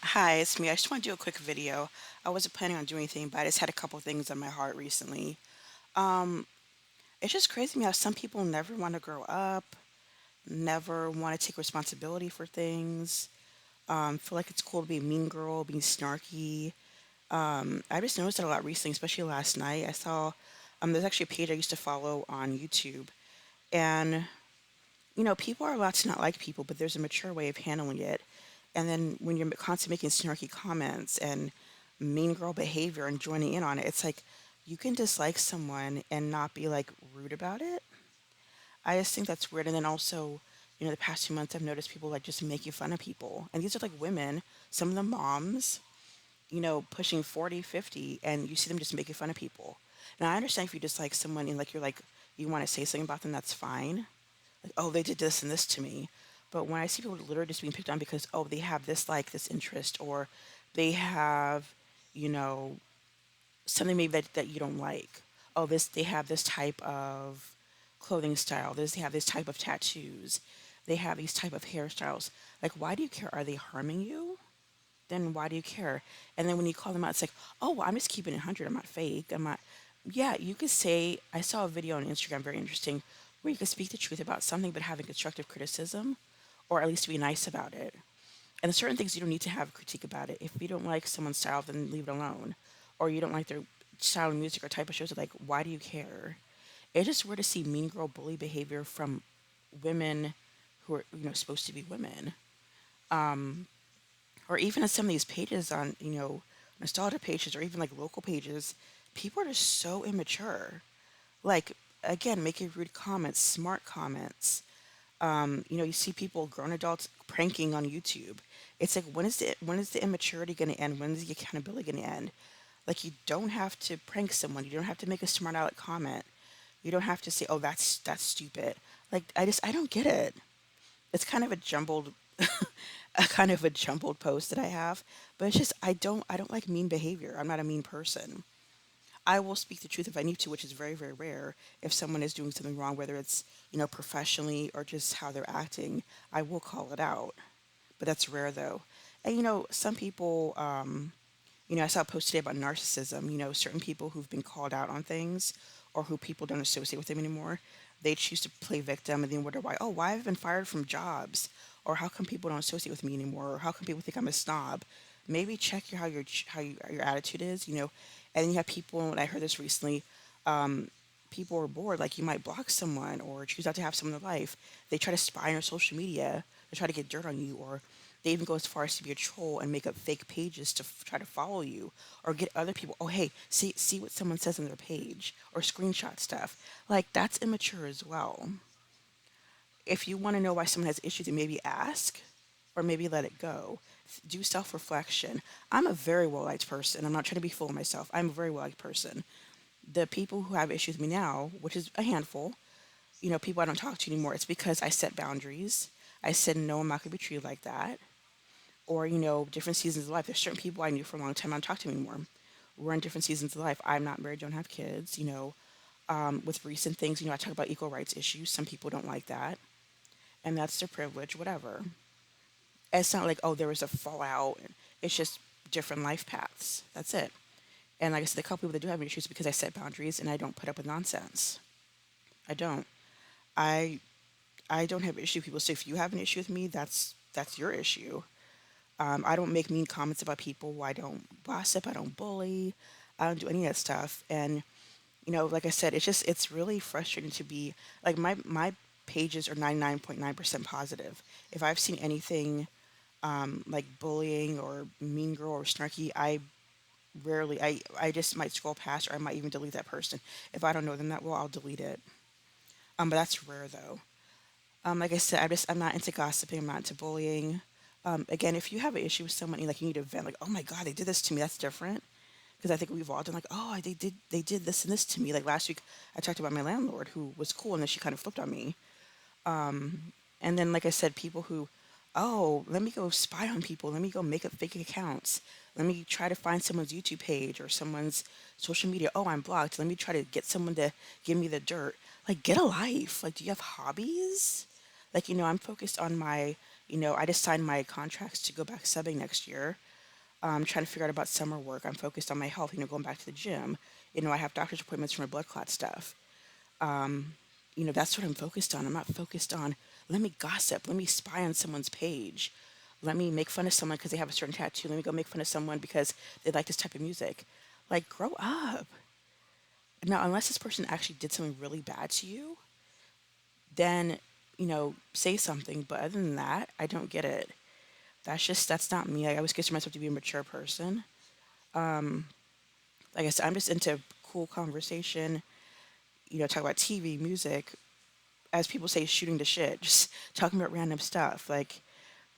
Hi, it's me. I just want to do a quick video. I wasn't planning on doing anything, but I just had a couple things on my heart recently. Um, it's just crazy to me how some people never want to grow up, never want to take responsibility for things. Feel like it's cool to be a mean girl, being snarky. I just noticed it a lot recently, especially last night. I saw there's actually a page I used to follow on YouTube, and people are allowed to not like people, but there's a mature way of handling it. And then when you're constantly making snarky comments and mean girl behavior and joining in on it, it's like you can dislike someone and not be like rude about it. I just think that's weird. And then also, the past 2 months I've noticed people like just making fun of people. And these are like women, some of them moms, pushing 40, 50, and you see them just making fun of people. And I understand if you dislike someone and like you're like you want to say something about them, that's fine, like, oh, they did this and this to me. But when I see people literally just being picked on because, oh, they have this like this interest, or they have, you know, something maybe that you don't like. Oh, they have this type of clothing style. They have this type of tattoos. They have these type of hairstyles. Like, why do you care? Are they harming you? Then why do you care? And then when you call them out, it's like, oh, well, I'm just keeping it 100. I'm not fake. I'm not. Yeah, you could say, I saw a video on Instagram, very interesting, where you could speak the truth about something but having constructive criticism, or at least be nice about it. And there's certain things you don't need to have a critique about it. If you don't like someone's style, then leave it alone. Or you don't like their style of music or type of shows, like, why do you care? It's just weird to see mean girl bully behavior from women who are, supposed to be women. Or even on some of these pages on, nostalgia pages or even like local pages, people are just so immature. Like, again, making rude comments, smart comments. You see people, grown adults, pranking on YouTube. It's like, when is the immaturity going to end? When is the accountability going to end? Like, you don't have to prank someone. You don't have to make a smart aleck comment. You don't have to say, "Oh, that's stupid." Like, I don't get it. It's kind of a jumbled a kind of a jumbled post that I have, but it's just I don't like mean behavior. I'm not a mean person. I will speak the truth if I need to, which is very, very rare. If someone is doing something wrong, whether it's, professionally or just how they're acting, I will call it out. But that's rare though. And some people, I saw a post today about narcissism. Certain people who've been called out on things or who people don't associate with them anymore, they choose to play victim and then wonder why, oh, why have I been fired from jobs? Or how come people don't associate with me anymore? Or how come people think I'm a snob? Maybe check your attitude is, And then you have people, and I heard this recently, people are bored, like you might block someone or choose not to have someone in their life. They try to spy on your social media, they try to get dirt on you, or they even go as far as to be a troll and make up fake pages to try to follow you or get other people. Oh, hey, see what someone says on their page or screenshot stuff. Like that's immature as well. If you want to know why someone has issues, then maybe ask or maybe let it go. Do self reflection. I'm a very well liked person. I'm not trying to be full of myself. I'm a very well liked person. The people who have issues with me now, which is a handful, people I don't talk to anymore, it's because I set boundaries. I said, no, I'm not going to be treated like that. Or, different seasons of life. There's certain people I knew for a long time I don't talk to anymore. We're in different seasons of life. I'm not married, don't have kids, with recent things, I talk about equal rights issues. Some people don't like that. And that's their privilege, whatever. It's not like, oh, there was a fallout. It's just different life paths. That's it. And like I said, a couple people that do have issues because I set boundaries and I don't put up with nonsense. I don't. I I don't have issue with people. So if you have an issue with me, that's your issue. I don't make mean comments about people. I don't gossip. I don't bully. I don't do any of that stuff. And like I said, it's really frustrating to be like my pages are 99.9% positive. If I've seen anything like bullying or mean girl or snarky, I just might scroll past or I might even delete that person. If I don't know them that well, I'll delete it. But that's rare though. Like I said, I'm not into gossiping. I'm not into bullying. Again, if you have an issue with someone, and like you need to vent, like, oh my god, they did this to me. That's different because I think we've all done like, oh, they did this and this to me. Like last week, I talked about my landlord who was cool, and then she kind of flipped on me. And then, like I said, people who, oh, let me go spy on people. Let me go make up fake accounts. Let me try to find someone's YouTube page or someone's social media. Oh, I'm blocked. Let me try to get someone to give me the dirt. Like, get a life. Like, do you have hobbies? Like, I'm focused on my, I just signed my contracts to go back subbing next year. I'm trying to figure out about summer work. I'm focused on my health, going back to the gym. I have doctor's appointments for my blood clot stuff. That's what I'm focused on. I'm not focused on, let me gossip, let me spy on someone's page, let me make fun of someone because they have a certain tattoo, let me go make fun of someone because they like this type of music. Like, grow up. Now, unless this person actually did something really bad to you, then, say something. But other than that, I don't get it. That's not me. I always consider myself to be a mature person. Like I said, I'm just into cool conversation, talk about TV, music, as people say, shooting the shit, just talking about random stuff. Like,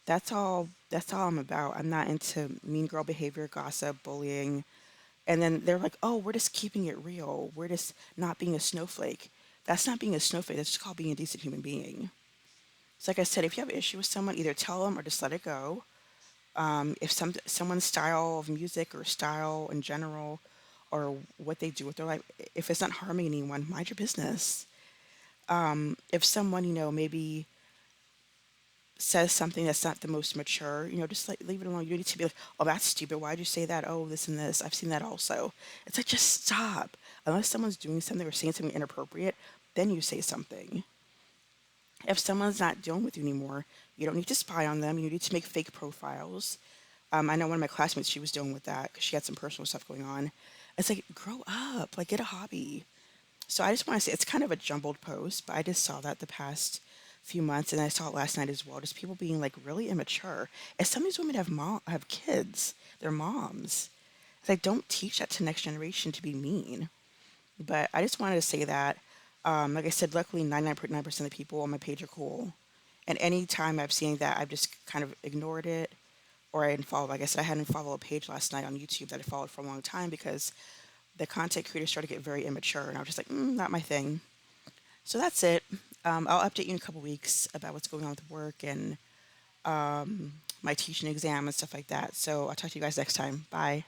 that's all I'm about. I'm not into mean girl behavior, gossip, bullying. And then they're like, oh, we're just keeping it real. We're just not being a snowflake. That's not being a snowflake. That's just called being a decent human being. So like I said, if you have an issue with someone, either tell them or just let it go. If someone's style of music or style in general or what they do with their life, if it's not harming anyone, mind your business. If someone, maybe says something that's not the most mature, just like leave it alone. You don't need to be like, oh, that's stupid. Why'd you say that? Oh, this and this. I've seen that also. It's like, just stop. Unless someone's doing something or saying something inappropriate, then you say something. If someone's not dealing with you anymore, you don't need to spy on them. You need to make fake profiles. I know one of my classmates, she was dealing with that because she had some personal stuff going on. It's like, grow up, like, get a hobby. So I just want to say it's kind of a jumbled post, but I just saw that the past few months, and I saw it last night as well. Just people being like really immature. And some of these women have kids, they're moms. It's like, don't teach that to next generation to be mean. But I just wanted to say that. Like I said, luckily 99.9% of the people on my page are cool. And any time I've seen that, I've just kind of ignored it, or I didn't follow. Like I said, I hadn't followed a page last night on YouTube that I followed for a long time because the content creators started to get very immature, and I was just like, not my thing. So that's it. I'll update you in a couple weeks about what's going on with work and my teaching exam and stuff like that. So I'll talk to you guys next time. Bye.